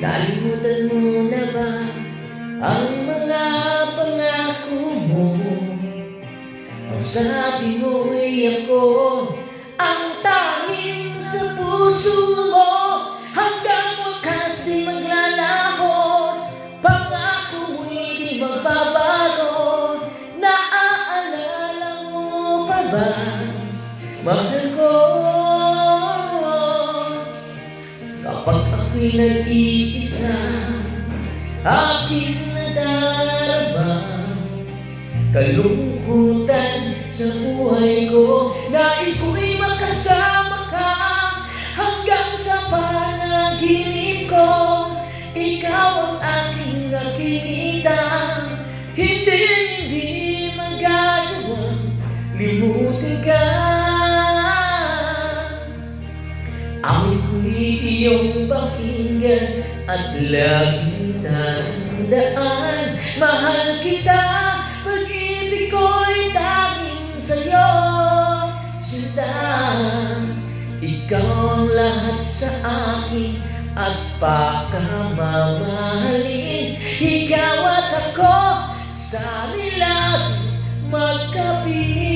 Nalimutan mo na ba ang mga pangako mo? Ang sabi mo'y ako ang tanging sa puso mo. Hanggang wakas di maglalaho, pangako mo'y di magbabago. Naaalala mo pa ba, mahal ko? Kapag ako'y nag-iisa, aking nadarama kalungkutan sa buhay ko. Nais ko'y makasama ka hanggang sa panaginip ko. Ikaw ang aking nakikita, hindi magagawang limutin ka. Awit ko'y iyong pakinggan at laging tatandaan. Mahal kita, pag-ibig ko'y tanging sa'yo, sinta. Ikaw ang lahat sa akin at pakamamahalin. Ikaw at ako sa nilang magkapiling.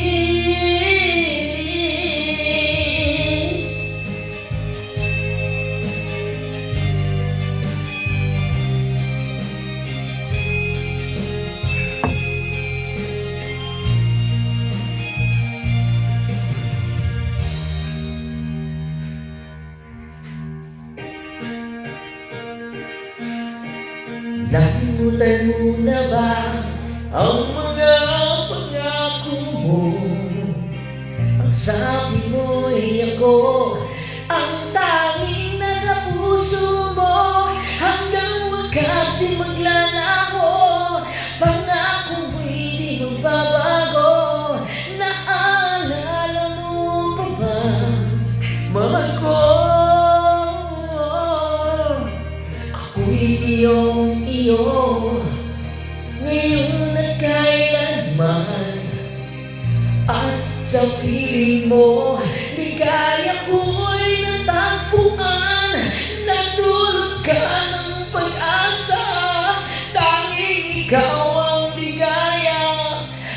Nalimutan mo na ba ang mga pangako mo? Ang sabi mo'y ako ang tanging nasa puso mo. Hanggang wakas di maglalaho, pangako mo'y di magbabago. Naalala mo pa ba, mahal ko? Ako'y iyong-iyo ngayon at kailanman, at sa piling mo ligaya ko'y natagpuan. Nagdulot ka ng pag-asa, tanging ikaw ang ligaya,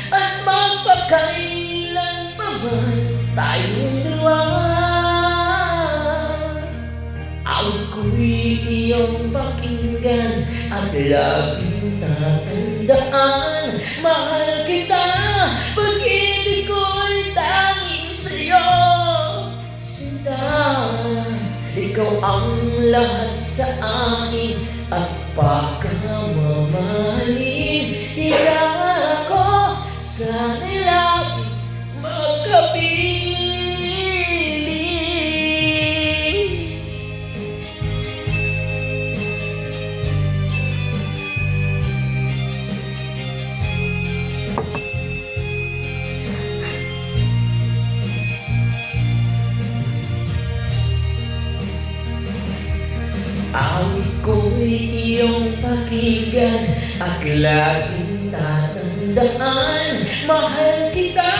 at magpakailan pa man tayong dalawa. Awit ko'y iyong pakinggan at laging tatandaan. Mahal kita, pag-ibig ko'y tanging sa'yo, sinta. Ikaw ang lahat sa akin at pakamamahalin. Ikaw ako sa nilaging magkapiling. Awit ko'y iyong pakinggan at laging tatandaan. Mahal kita,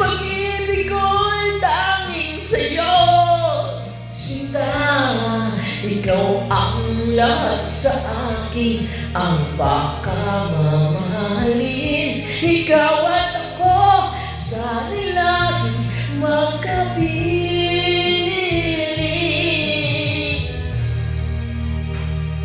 pag-ibig ko'y tanging sa'yo, sinta. Ikaw ang lahat sa akin, ang pakamamahalin. Ikaw